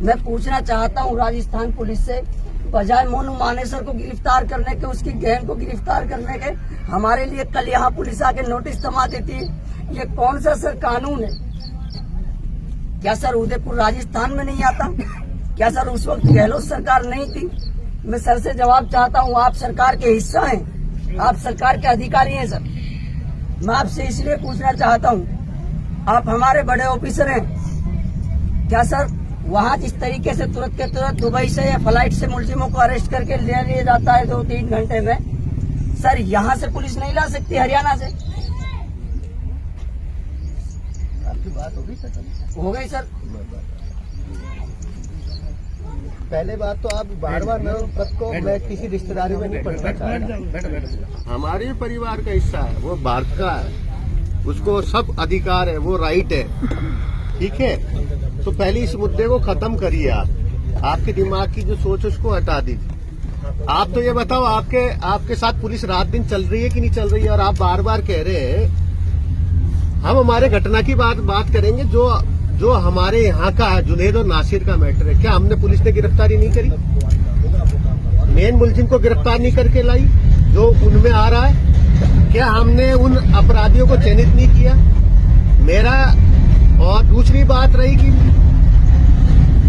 मैं पूछना चाहता हूँ राजस्थान पुलिस से, बजाय मोनू मानेसर को गिरफ्तार करने के, उसकी गहन को गिरफ्तार करने के, हमारे लिए कल यहाँ पुलिस आके नोटिस थमा देती है। ये कौन सा सर कानून है? क्या सर उदयपुर राजस्थान में नहीं आता? क्या सर उस वक्त गहलोत सरकार नहीं थी? मैं सर से जवाब चाहता हूँ। आप सरकार के हिस्सा हैं, आप सरकार के अधिकारी हैं सर। मैं आपसे इसलिए पूछना चाहता हूँ, आप हमारे बड़े ऑफिसर हैं, क्या सर वहाँ जिस तरीके से तुरंत के तुरंत दुबई से या फ्लाइट से मुलजिमों को अरेस्ट करके ले लिया जाता है 2-3 घंटे में, सर यहाँ से पुलिस नहीं ला सकती हरियाणा से? आपकी बात हो गई सर? पहले बात तो आप बार बार पद को मैं किसी रिश्तेदारी में नहीं पढ़ना चाहता। हमारे परिवार का हिस्सा है, वो भारत का है, उसको सब अधिकार है, वो राइट है, ठीक है। तो पहले इस मुद्दे को खत्म करिए। आप आपके दिमाग की जो सोच उसको हटा दीजिए। आप तो ये बताओ, आपके साथ पुलिस रात दिन चल रही है कि नहीं चल रही है? और आप बार बार कह रहे हैं हम हमारे घटना की बात करेंगे जो हमारे यहाँ का है, जुनैद और नासिर का मैटर है। क्या हमने पुलिस ने गिरफ्तारी नहीं करी? मेन मुलजिम को गिरफ्तार नहीं करके लाई जो उनमें आ रहा है? क्या हमने उन अपराधियों को चिन्हित नहीं किया? मेरा और दूसरी बात रही कि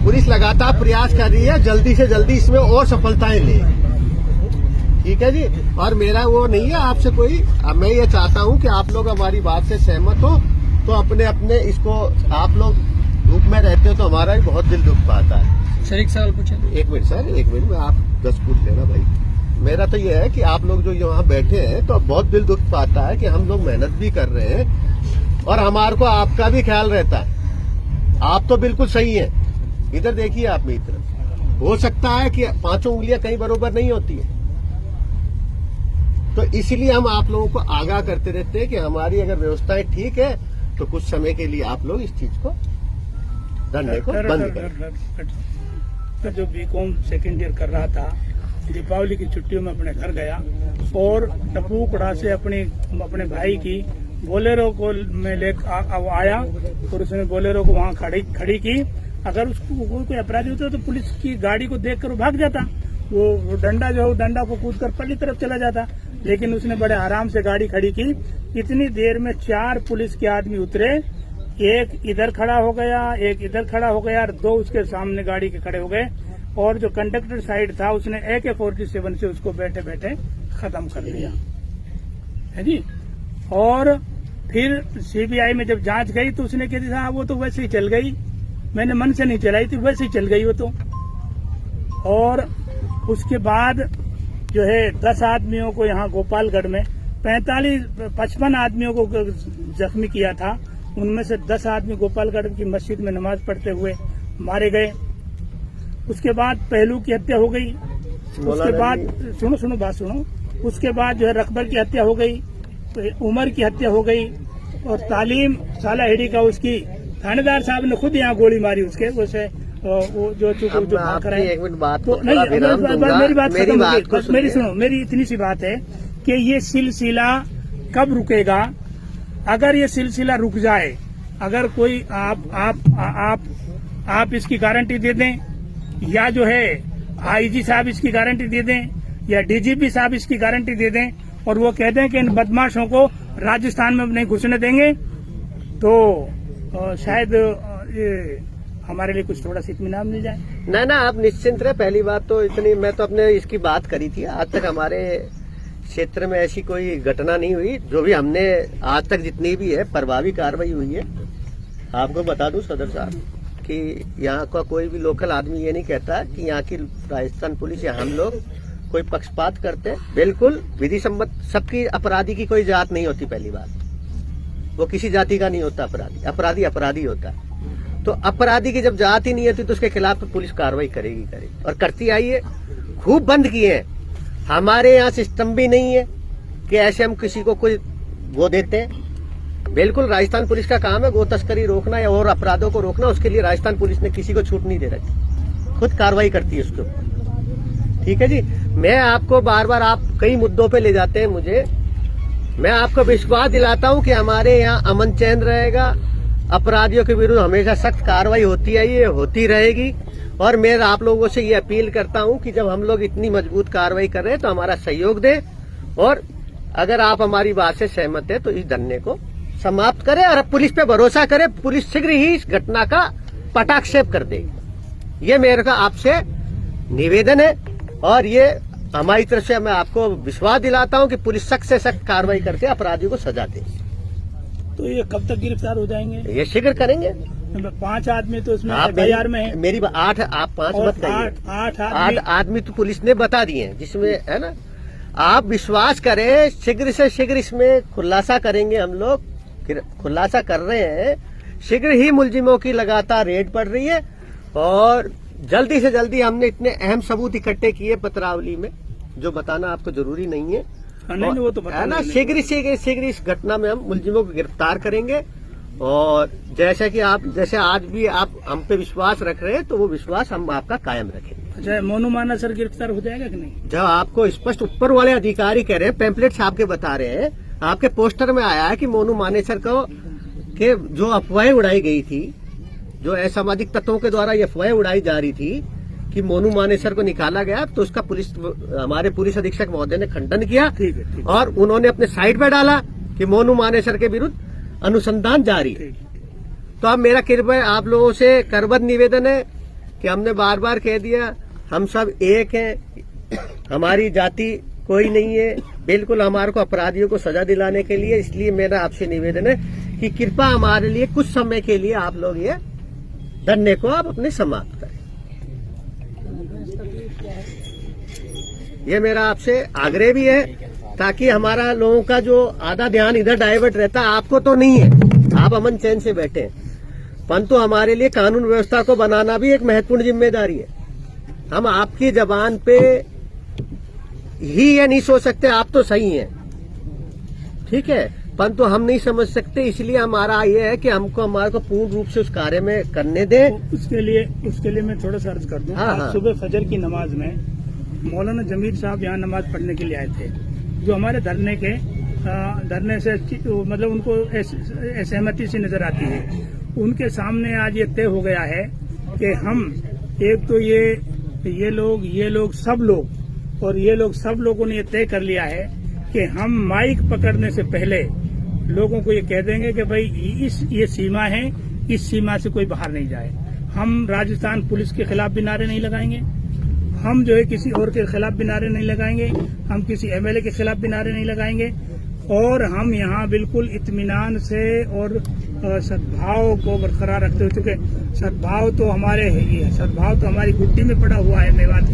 पुलिस लगातार प्रयास कर रही है जल्दी से जल्दी इसमें और सफलताएं ले, ठीक है जी। और मेरा वो नहीं है आपसे कोई, मैं ये चाहता हूं कि आप लोग हमारी बात से सहमत हो, तो अपने अपने इसको, आप लोग धूप में रहते हो तो हमारा भी बहुत दिल दुख पाता है। सर एक सवाल पूछे। एक मिनट सर, एक मिनट में आप 10 पूछ लेना भाई। मेरा तो ये है कि आप लोग जो यहाँ बैठे हैं तो बहुत दिल दुख पाता है कि हम लोग मेहनत भी कर रहे हैं और हमारे को आपका भी ख्याल रहता है। आप तो बिल्कुल सही है, इधर देखिए आप मेरी तरफ। हो सकता है कि 5 उंगलियां कहीं बरोबर नहीं होती है, तो इसीलिए हम आप लोगों को आगाह करते रहते हैं कि हमारी अगर व्यवस्थाएं ठीक है तो कुछ समय के लिए आप लोग इस चीज को धरने को बंद करें। मैं जो बीकॉम सेकेंड ईयर कर रहा था, दीपावली की छुट्टियों में अपने घर गया और टपूकड़ा से अपने भाई की बोलेरो को मैं ले आया और उसने बोलेरो को वहाँ खड़ी की। अगर उसको कोई अपराधी होता तो पुलिस की गाड़ी को देखकर वो भाग जाता, वो डंडा जो डंडा को कूदकर पल्ली तरफ चला जाता, लेकिन उसने बड़े आराम से गाड़ी खड़ी की। इतनी देर में 4 पुलिस के आदमी उतरे, एक इधर खड़ा हो गया, एक इधर खड़ा हो गया और 2 उसके सामने गाड़ी के खड़े हो गए। और जो कंडक्टर साइड था उसने AK-47 से उसको बैठे बैठे खत्म कर दिया है जी। और फिर CBI में जब जांच गई तो उसने कह दिया वो तो वैसे ही चल गई, मैंने मन से नहीं चलाई थी, वैसे ही चल गई वो तो। और उसके बाद जो है 10 आदमियों को यहाँ गोपालगढ़ में 55 आदमियों को जख्मी किया था, उनमें से 10 आदमी गोपालगढ़ की मस्जिद में नमाज पढ़ते हुए मारे गए। उसके बाद पहलू की हत्या हो गई। उसके बाद सुनो बात सुनो, उसके बाद जो है रकबर की हत्या हो गई, उमर की हत्या हो गई और तालीम सालाहिड़ी का उसकी थानेदार साहब ने खुद यहाँ गोली मारी उसके उसे वो जो भाग रहा है। तो नहीं, मेरी बात खत्म हो गई, मेरी सुनो, मेरी इतनी सी बात है कि ये सिलसिला कब रुकेगा? अगर ये सिलसिला रुक जाए, अगर कोई आप इसकी गारंटी दे दें, या जो है IG साहब इसकी गारंटी दे दें, या DGP साहब इसकी गारंटी दे दें और वो कह दें कि इन बदमाशों को राजस्थान में नहीं घुसने देंगे, तो शायद हमारे लिए कुछ थोड़ा सा इत्मीनान मिल जाए। ना आप निश्चिंत रहे। पहली बात तो इतनी, मैं तो अपने इसकी बात करी थी, आज तक हमारे क्षेत्र में ऐसी कोई घटना नहीं हुई। जो भी हमने आज तक जितनी भी है प्रभावी कार्रवाई हुई है। आपको बता दूं सदर साहब कि यहाँ का कोई भी लोकल आदमी ये नहीं कहता कि यहाँ की राजस्थान पुलिस या हम लोग कोई पक्षपात करते। बिल्कुल विधि सम्मत, सबकी अपराधी की कोई जात नहीं होती। पहली बात, वो किसी जाति का नहीं होता अपराधी अपराधी होता है। तो अपराधी की जब जात ही नहीं होती तो उसके खिलाफ तो पुलिस कार्रवाई करेगी और करती आई है। खूब बंद किए हैं। हमारे यहाँ सिस्टम भी नहीं है कि ऐसे हम किसी को कोई वो देते हैं। बिल्कुल राजस्थान पुलिस का काम है गो तस्करी रोकना या और अपराधों को रोकना। उसके लिए राजस्थान पुलिस ने किसी को छूट नहीं दे रखी, खुद कार्रवाई करती है उसके ऊपर। ठीक है जी। मैं आपको बार बार, आप कई मुद्दों पे ले जाते हैं मुझे, मैं आपको विश्वास दिलाता हूं कि हमारे यहाँ अमन चैन रहेगा। अपराधियों के विरुद्ध हमेशा सख्त कार्रवाई होती है, ये होती रहेगी। और मैं आप लोगों से ये अपील करता हूं कि जब हम लोग इतनी मजबूत कार्रवाई कर रहे हैं तो हमारा सहयोग दें, और अगर आप हमारी बात से सहमत है तो इस धरने को समाप्त करें और पुलिस पे भरोसा करें। पुलिस शीघ्र ही इस घटना का पटाक्षेप कर देगी। ये मेरे का आपसे निवेदन है, और ये हमारी तरफ से मैं आपको विश्वास दिलाता हूं कि पुलिस सख्त से सख्त कार्रवाई करके अपराधियों को सजा देगी। तो ये कब तक गिरफ्तार हो जाएंगे? ये शीघ्र करेंगे। 5 आदमी तो इसमें आप FIR में है। मेरी 8, आप 5 और मत कहिए। 8 आदमी तो पुलिस ने बता दिए हैं, जिसमें है ना, आप विश्वास करें, शीघ्र से शीघ्र इसमें खुलासा करेंगे। हम लोग खुलासा कर रहे हैं, शीघ्र ही मुलजिमों की लगातार रेड पड़ रही है, और जल्दी से जल्दी हमने इतने अहम सबूत इकट्ठे किए पत्रावली में, जो बताना आपको जरूरी नहीं है। नहीं, वो तो है ना, शीघ्र इस घटना में हम मुलजिमों को गिरफ्तार करेंगे। और जैसे आज भी आप हम पे विश्वास रख रहे हैं, तो वो विश्वास हम आपका कायम रखेंगे। अच्छा, मोनू माना सर गिरफ्तार हो जाएगा कि नहीं? जब आपको स्पष्ट ऊपर वाले अधिकारी कह रहे हैं, पैम्पलेट छाप के बता रहे हैं, आपके पोस्टर में आया है कि मोनू मानेसर को के जो अफवाहें उड़ाई गई थी, जो असामाजिक तत्वों के द्वारा ये अफवाहें उड़ाई जा रही थी कि मोनू मानेसर को निकाला गया, तो उसका हमारे पुलिस अधीक्षक महोदय ने खंडन किया। ठीक है। और उन्होंने अपने साइट पर डाला कि मोनू मानेसर के विरुद्ध अनुसंधान जारी है। तो अब मेरा कृपया आप लोगों से करबद्ध निवेदन है कि हमने बार बार कह दिया, हम सब एक हैं, हमारी जाति कोई नहीं है, बिल्कुल हमारे को अपराधियों को सजा दिलाने के लिए। इसलिए मेरा आपसे निवेदन है कि कृपया हमारे लिए कुछ समय के लिए आप लोग ये धरने को आप अपने समाप्त करें। ये मेरा आपसे आग्रह भी है, ताकि हमारा लोगों का जो आधा ध्यान इधर डाइवर्ट रहता, आपको तो नहीं है, आप अमन चैन से बैठे हैं, परंतु हमारे लिए कानून व्यवस्था को बनाना भी एक महत्वपूर्ण जिम्मेदारी है। हम आपकी जबान पे ही ये नहीं सोच सकते आप तो सही हैं, ठीक है, परंतु हम नहीं समझ सकते, इसलिए हमारा ये है कि हमारे को पूर्ण रूप से उस कार्य में करने दें। उसके लिए मैं थोड़ा सा अर्ज कर दूं। हाँ। सुबह फजर की नमाज में मौलाना जमीर साहब यहाँ नमाज पढ़ने के लिए आए थे, जो हमारे धरने से मतलब उनको असहमति से नजर आती है। उनके सामने आज ये तय हो गया है कि हम एक तो ये लोग सब लोगों ने ये तय कर लिया है कि हम माइक पकड़ने से पहले लोगों को ये कह देंगे कि भाई ये सीमा है, इस सीमा से कोई बाहर नहीं जाए। हम राजस्थान पुलिस के खिलाफ भी नारे नहीं लगाएंगे, हम जो है किसी और के खिलाफ भी नारे नहीं लगाएंगे, हम किसी MLA के खिलाफ भी नारे नहीं लगाएंगे, और हम यहाँ बिल्कुल इत्मीनान से और सद्भाव को बरकरार रखते हुए, चूंकि सद्भाव तो हमारी गुट्टी में पड़ा हुआ है मेवात।